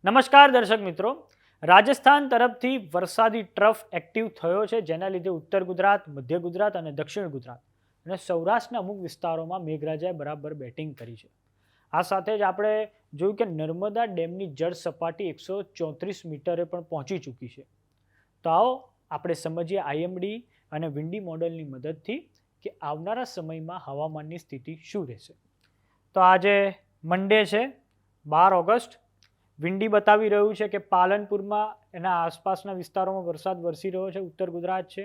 નમસ્કાર દર્શક મિત્રો, રાજસ્થાન તરફથી વરસાદી ટ્રફ એક્ટિવ થયો છે, જેના લીધે ઉત્તર ગુજરાત, મધ્ય ગુજરાત અને દક્ષિણ ગુજરાત અને સૌરાષ્ટ્રના અમુક વિસ્તારોમાં મેઘરાજાએ બરાબર બેટિંગ કરી છે. આ સાથે જ આપણે જોયું કે નર્મદા ડેમની જળ સપાટી 134 મીટરે પણ પહોંચી ચૂકી છે. તો આવો આપણે સમજીએ આઈએમડી અને વિન્ડી મોડલની મદદથી કે આવનારા સમયમાં હવામાનની સ્થિતિ શું રહેશે. તો આજે મંડે છે, 12 ઓગસ્ટ. વિન્ડી બતાવી રહ્યું છે કે પાલનપુરમાં એના આસપાસના વિસ્તારોમાં વરસાદ વરસી રહ્યો છે. ઉત્તર ગુજરાત છે,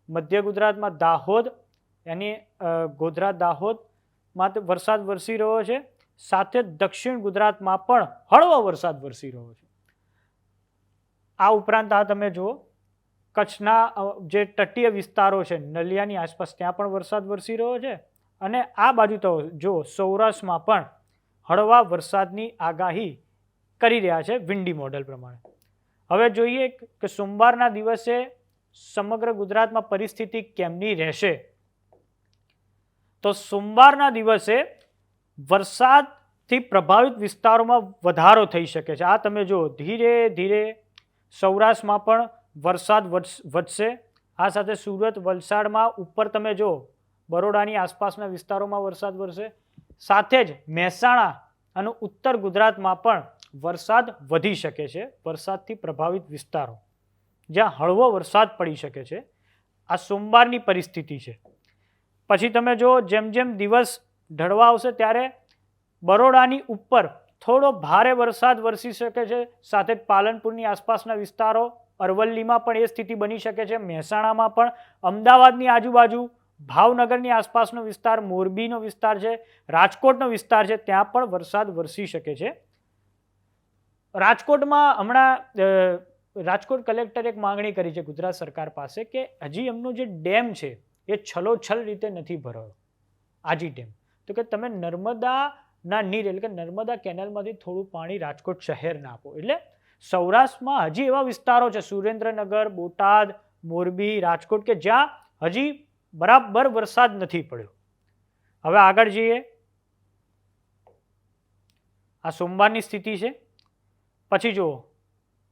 મધ્ય ગુજરાતમાં દાહોદ એની ગોધરા દાહોદમાં વરસાદ વરસી રહ્યો છે. સાથે દક્ષિણ ગુજરાતમાં પણ હળવો વરસાદ વરસી રહ્યો છે. આ ઉપરાંત આ તમે જુઓ, કચ્છના જે તટીય વિસ્તારો છે, નલિયાની આસપાસ, ત્યાં પણ વરસાદ વરસી રહ્યો છે. અને આ બાજુ તો જો સૌરાષ્ટ્રમાં પણ હળવા વરસાદની આગાહી કરી રહ્યા છે વિન્ડી મોડલ પ્રમાણે. હવે જોઈએ કે સોમવારના દિવસે સમગ્ર ગુજરાતમાં પરિસ્થિતિ કેમની રહેશે. તો સોમવારના દિવસે વરસાદથી પ્રભાવિત વિસ્તારોમાં વધારો થઈ શકે છે. આ તમે જુઓ, ધીરે ધીરે સૌરાષ્ટ્રમાં પણ વરસાદ વધશે. આ સાથે સુરત, વલસાડમાં ઉપર તમે જુઓ, બરોડાની આસપાસના વિસ્તારોમાં વરસાદ વરસે. સાથે જ મહેસાણા અને ઉત્તર ગુજરાતમાં પણ વરસાદ વધી શકે છે. વરસાદથી પ્રભાવિત વિસ્તારો જ્યાં હળવો વરસાદ પડી શકે છે. આ સોમવારની પરિસ્થિતિ છે. પછી તમે જો જેમ જેમ દિવસ ઢળવા આવશે ત્યારે બરોડાની ઉપર થોડો ભારે વરસાદ વરસી શકે છે. સાથે પાલનપુરની આસપાસના વિસ્તારો, અરવલ્લીમાં પણ એ સ્થિતિ બની શકે છે. મહેસાણામાં પણ, અમદાવાદની આજુબાજુ, ભાવનગરની આસપાસનો વિસ્તાર, મોરબીનો વિસ્તાર છે, રાજકોટનો વિસ્તાર છે, ત્યાં પણ વરસાદ વરસી શકે છે. રાજકોટમાં હમણાં રાજકોટ કલેક્ટરે એક માંગણી કરી છે ગુજરાત સરકાર પાસે કે હજી એમનો જે ડેમ છે એ છલોછલ રીતે નથી ભરાયો, આજી ડેમ. તો કે તમે નર્મદાના નીર એટલે કે નર્મદા કેનાલમાંથી થોડું પાણી રાજકોટ શહેરને આપો. એટલે સૌરાષ્ટ્રમાં હજી એવા વિસ્તારો છે, સુરેન્દ્રનગર, બોટાદ, મોરબી, રાજકોટ, કે જ્યાં હજી બરાબર વરસાદ નથી પડ્યો. હવે આગળ જઈએ. આ સોમવારની સ્થિતિ છે. પછી જુઓ,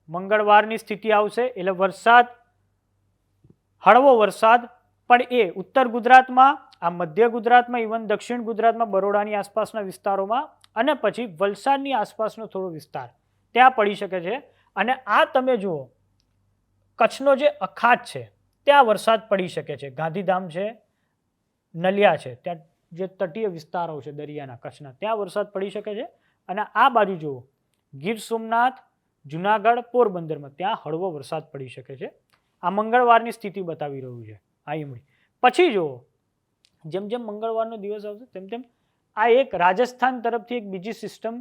મંગળવારની સ્થિતિ આવશે એટલે વરસાદ, હળવો વરસાદ, પણ એ ઉત્તર ગુજરાતમાં, આ મધ્ય ગુજરાતમાં, ઇવન દક્ષિણ ગુજરાતમાં, બરોડાની આસપાસના વિસ્તારોમાં, અને પછી વલસાડની આસપાસનો થોડો વિસ્તાર ત્યાં પડી શકે છે. અને આ તમે જુઓ, કચ્છનો જે અખાત છે ત્યાં વરસાદ પડી શકે છે. ગાંધીધામ છે, નલિયા છે, ત્યાં જે તટીય વિસ્તારો છે દરિયાના કચ્છના, ત્યાં વરસાદ પડી શકે છે. અને આ બાજુ જુઓ, ગીર સોમનાથ, જુનાગઢ, પોરબંદરમાં ત્યાં હળવો વરસાદ પડી શકે છે. આ મંગળવારની સ્થિતિ બતાવી રહ્યું છે આઈએમડી. પછી જુઓ, જેમ જેમ મંગળવારનો દિવસ આવશે તેમ તેમ આ એક રાજસ્થાન તરફથી એક બીજી સિસ્ટમ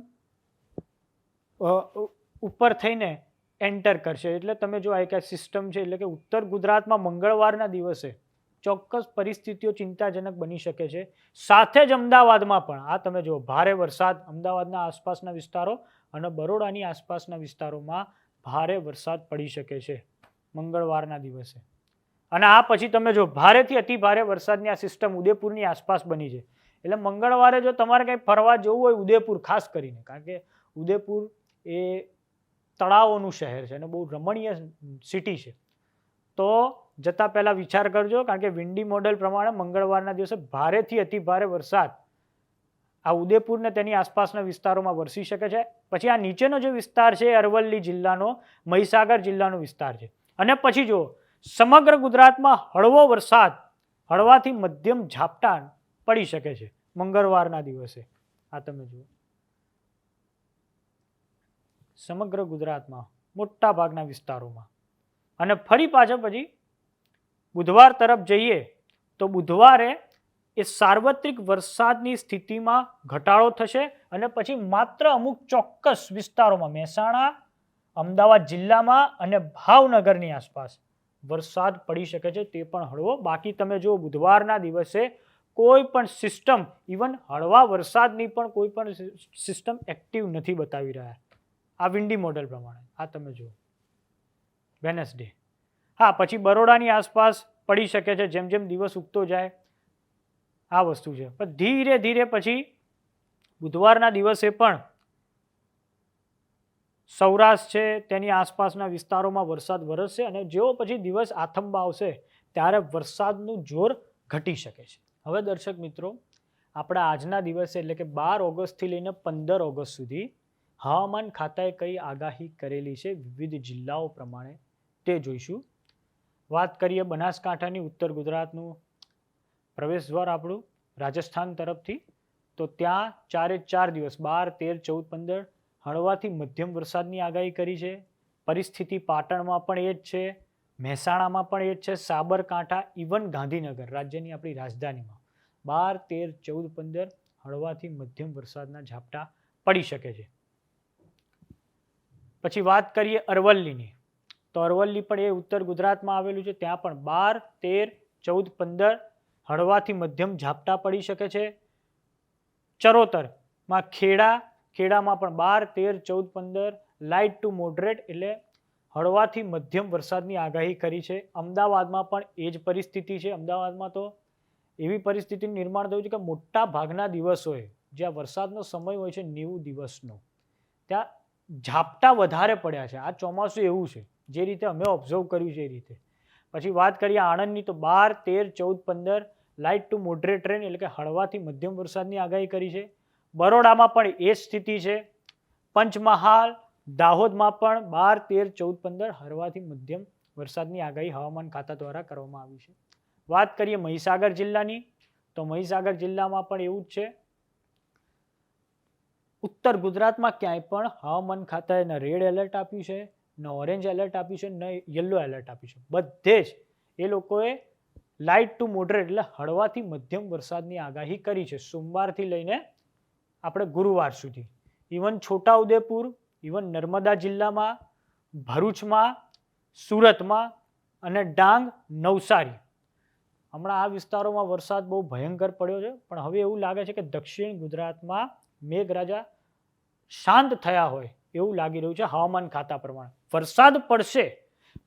ઉપર થઈને એન્ટર કરશે. એટલે તમે જો આ એક સિસ્ટમ છે, એટલે કે ઉત્તર ગુજરાતમાં મંગળવારના દિવસે ચોક્કસ પરિસ્થિતિઓ ચિંતાજનક બની શકે છે. સાથે જ અમદાવાદમાં પણ આ તમે જુઓ, ભારે વરસાદ, અમદાવાદના આસપાસના વિસ્તારો અને બરોડાની આસપાસના વિસ્તારોમાં ભારે વરસાદ પડી શકે છે મંગળવારના દિવસે. અને આ પછી તમે જો ભારેથી અતિ ભારે વરસાદની આ સિસ્ટમ ઉદયપુરની આસપાસ બની છે. એટલે મંગળવારે જો તમારે કંઈ ફરવા જવું હોય ઉદયપુર, ખાસ કરીને, કારણ કે ઉદયપુર એ તળાવોનું શહેર છે અને બહુ રમણીય સિટી છે, તો જતાં પહેલાં વિચાર કરજો, કારણ કે વિન્ડી મોડલ પ્રમાણે મંગળવારના દિવસે ભારેથી અતિ ભારે વરસાદ આ ઉદયપુર ને તેની આસપાસના વિસ્તારોમાં વરસી શકે છે. પછી આ નીચેનો જે વિસ્તાર છે એ અરવલ્લી જિલ્લાનો, મહીસાગર જિલ્લાનો વિસ્તાર છે. અને પછી જો સમગ્ર ગુજરાતમાં હળવો વરસાદ, હળવાથી મધ્યમ ઝાપટા પડી શકે છે મંગળવારના દિવસે. આ તમે જુઓ, સમગ્ર ગુજરાતમાં મોટા ભાગના વિસ્તારોમાં. અને ફરી પાછા પછી બુધવાર તરફ જઈએ તો બુધવારે એ સાર્વત્રિક વરસાદની સ્થિતિમાં ઘટાડો થશે અને પછી માત્ર અમુક ચોક્કસ વિસ્તારોમાં, મહેસાણા, અમદાવાદ જિલ્લામાં અને ભાવનગરની આસપાસ વરસાદ પડી શકે છે, તે પણ હળવો. બાકી તમે જો બુધવારના દિવસે કોઈ પણ સિસ્ટમ, ઇવન હળવા વરસાદની પણ કોઈ પણ સિસ્ટમ એક્ટિવ નથી બતાવી રહ્યા આ વિન્ડી મોડલ પ્રમાણે. આ તમે જુઓ, વેનસડે. હા, પછી બરોડાની આસપાસ પડી શકે છે જેમ જેમ દિવસ ઉગતો જાય. આ વસ્તુ છે. પણ ધીરે ધીરે પછી બુધવારના દિવસે પણ સૌરાષ્ટ્ર છે તેની આસપાસના વિસ્તારોમાં વરસાદ વરસશે અને જેવો પછી દિવસ આથંબા આવશે ત્યારે વરસાદનું જોર ઘટી શકે છે. હવે દર્શક મિત્રો, આપણા આજના દિવસે એટલે કે 12 ઓગસ્ટથી લઈને 15 ઓગસ્ટ સુધી હવામાન ખાતાએ કઈ આગાહી કરેલી છે વિવિધ જિલ્લાઓ પ્રમાણે તે જોઈશું. વાત કરીએ બનાસકાંઠાની, ઉત્તર ગુજરાતનું પ્રવેશ દ્વાર આપણું રાજસ્થાન તરફથી, તો ત્યાં 4 દિવસ 12, 13, 14, 15 હળવાથી મધ્યમ વરસાદની આગાહી કરી છે. પરિસ્થિતિ પાટણમાં પણ એ જ છે, મહેસાણામાં પણ એ જ છે, સાબરકાંઠા, ઇવન ગાંધીનગર રાજ્યની આપણી રાજધાનીમાં 12, 13, 14, 15 હળવાથી મધ્યમ વરસાદના ઝાપટા પડી શકે છે. પછી વાત કરીએ અરવલ્લીની, તો અરવલ્લી પણ એ ઉત્તર ગુજરાતમાં આવેલું છે. ત્યાં પણ 12, 13, 14, 15 હળવાથી મધ્યમ ઝાપટા પડી શકે છે. ચરોતરમાં ખેડામાં પણ 12, 13, 14, 15 લાઇટ ટુ મોડરેટ એટલે હળવાથી મધ્યમ વરસાદની આગાહી કરી છે. અમદાવાદમાં પણ એ જ પરિસ્થિતિ છે. અમદાવાદમાં તો એવી પરિસ્થિતિનું નિર્માણ થયું છે કે મોટા ભાગના દિવસોએ જ્યાં વરસાદનો સમય હોય છે 90 દિવસનો, ત્યાં ઝાપટા વધારે પડ્યા છે. આ ચોમાસું એવું છે જે રીતે અમે ઓબ્ઝર્વ કર્યું છે એ રીતે. પછી વાત કરીએ આણંદની, તો 12, 13, 14, 15 લાઇટ ટુ મોડરેટ રેન એટલે કે હળવાથી મધ્યમ વરસાદની આગાહી કરી છે. બરોડામાં પણ એ જ સ્થિતિ છે. પંચમહાલ, દાહોદમાં પણ 12, 13, 14, 15 હળવાથી મધ્યમ વરસાદની આગાહી હવામાન ખાતા દ્વારા કરવામાં આવી છે. વાત કરીએ મહીસાગર જિલ્લાની, તો મહીસાગર જિલ્લામાં પણ એવું જ છે. ઉત્તર ગુજરાતમાં ક્યાંય પણ હવામાન ખાતાએ ન રેડ એલર્ટ આપ્યું છે, ન ઓરેન્જ એલર્ટ આપ્યું છે, ન યલો એલર્ટ આપ્યું છે. બધે જ એ લોકોએ લાઇટ ટુ મોડરેટ એટલે હળવાથી મધ્યમ વરસાદની આગાહી કરી છે સોમવારથી લઈને આપણે ગુરુવાર સુધી. ઇવન છોટાઉદેપુર, ઇવન નર્મદા જિલ્લામાં, ભરૂચમાં, સુરતમાં અને ડાંગ, નવસારી, હમણાં આ વિસ્તારોમાં વરસાદ બહુ ભયંકર પડ્યો છે. પણ હવે એવું લાગે છે કે દક્ષિણ ગુજરાતમાં મેઘરાજા શાંત થયા હોય એવું લાગી રહ્યું છે હવામાન ખાતા પ્રમાણે. વરસાદ પડશે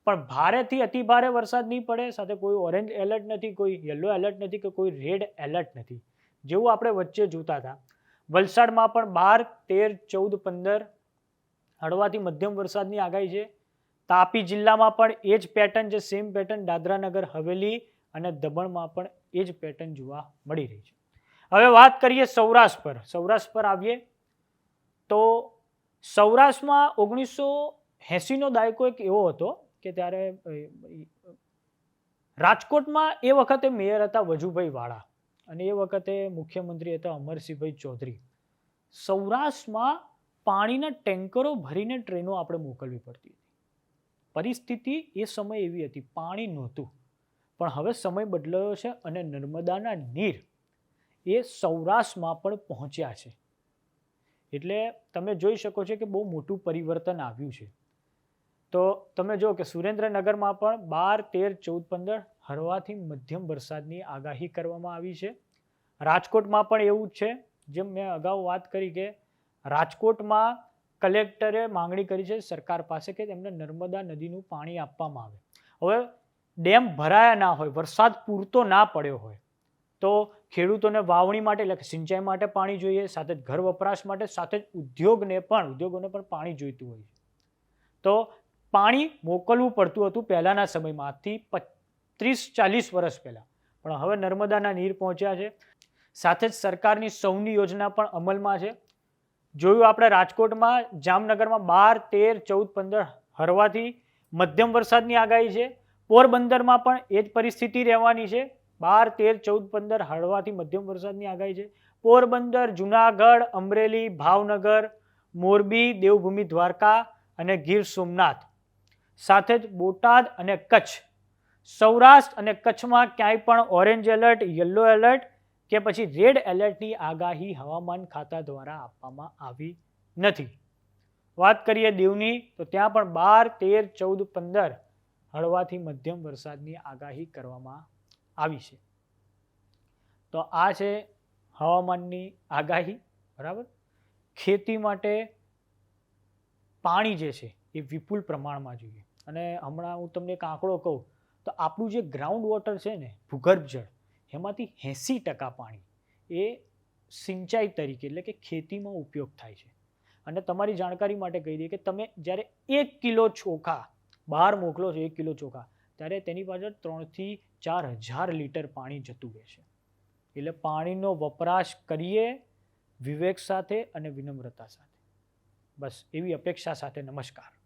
પણ ભારેથી અતિ ભારે વરસાદ નહીં પડે, સાથે કોઈ ઓરેન્જ એલર્ટ નથી, કોઈ યલો એલર્ટ નથી કે કોઈ રેડ એલર્ટ નથી, જેવું આપણે વચ્ચે જોતા હતા. વલસાડમાં પણ 12, 13, 14, 15 હળવાથી મધ્યમ વરસાદની આગાહી છે. તાપી જિલ્લામાં પણ એ જ પેટર્ન છે, સેમ પેટર્ન. દાદરા નગર હવેલી અને દમણમાં પણ એ જ પેટર્ન જોવા મળી રહી છે. હવે વાત કરીએ સૌરાષ્ટ્ર પર આવીએ, તો સૌરાષ્ટ્રમાં 1980નો દાયકો એક એવો હતો કે ત્યારે રાજકોટમાં એ વખતે મેયર હતા વજુભાઈ વાળા અને એ વખતે મુખ્યમંત્રી હતા અમરસિંહભાઈ ચૌધરી. સૌરાષ્ટ્રમાં પાણીના ટેન્કરો ભરીને ટ્રેનો આપણે મોકલવી પડતી હતી. પરિસ્થિતિ એ સમય એવી હતી, પાણી નહોતું. પણ હવે સમય બદલાયો છે અને નર્મદાના નીર એ સૌરાષ્ટ્રમાં પણ પહોંચ્યા છે. એટલે તમે જોઈ શકો છો કે બહુ મોટું પરિવર્તન આવ્યું છે. તો તમે જો કે સુરેન્દ્રનગરમાં પણ 12, 13, 14, 15 હળવાથી મધ્યમ વરસાદની આગાહી કરવામાં આવી છે. રાજકોટમાં પણ એવું જ છે. જેમ મેં અગાઉ વાત કરી કે રાજકોટમાં કલેક્ટરે માંગણી કરી છે સરકાર પાસે કે તેમને નર્મદા નદીનું પાણી આપવામાં આવે. હવે ડેમ ભરાયા ના હોય, વરસાદ પૂરતો ના પડ્યો હોય, તો ખેડૂતોને વાવણી માટે એટલે સિંચાઈ માટે પાણી જોઈએ, સાથે જ ઘર વપરાશ માટે, સાથે જ ઉદ્યોગોને પણ પાણી જોઈતું હોય છે. તો પાણી મોકલવું પડતું હતું પહેલાના સમયમાં, આજથી 30-40 વર્ષ પહેલા. પણ હવે નર્મદાના નીર પહોંચ્યા છે. સાથે જ સરકારની સૌની યોજના પણ અમલમાં છે. જોયું આપણે રાજકોટમાં, જામનગરમાં 12, 13, 14, 15 હળવાથી મધ્યમ વરસાદની આગાહી છે. પોરબંદરમાં પણ એ જ પરિસ્થિતિ રહેવાની છે. 12, 13, 14, 15 હળવાથી મધ્યમ વરસાદની આગાહી છે. પોરબંદર, જુનાગઢ, અમરેલી, ભાવનગર, મોરબી, દેવભૂમિ દ્વારકા અને ગીર સોમનાથ, સાથે જ બોટાદ અને કચ્છ. સૌરાષ્ટ્ર અને કચ્છમાં ક્યાંય પણ ઓરેન્જ એલર્ટ, યલો એલર્ટ કે પછી રેડ એલર્ટની આગાહી હવામાન ખાતા દ્વારા આપવામાં આવી નથી. વાત કરીએ દીવની, તો ત્યાં પણ 12, 13, 14, 15 હળવાથી મધ્યમ વરસાદની આગાહી કરવામાં આવી છે. તો આ છે હવામાનની આગાહી. બરાબર. ખેતી માટે પાણી જે છે એ વિપુલ પ્રમાણમાં જોઈએ. અને હમણાં હું તમને એક આંકડો કહું તો આપણું જે ગ્રાઉન્ડ વોટર છે ને, ભૂગર્ભ જળ, એમાંથી 80% પાણી એ સિંચાઈ તરીકે એટલે કે ખેતીમાં ઉપયોગ થાય છે. અને તમારી જાણકારી માટે કહી દઈએ કે તમે જ્યારે 1 કિલો ચોખા બહાર મોકલો છો, 1 કિલો ચોખા, ત્યારે તેની પાછળ 3 થી 4,000 લીટર પાણી જતું રહે છે. એટલે પાણીનો વપરાશ કરીએ વિવેક સાથે અને વિનમ્રતા સાથે. બસ એવી અપેક્ષા સાથે નમસ્કાર.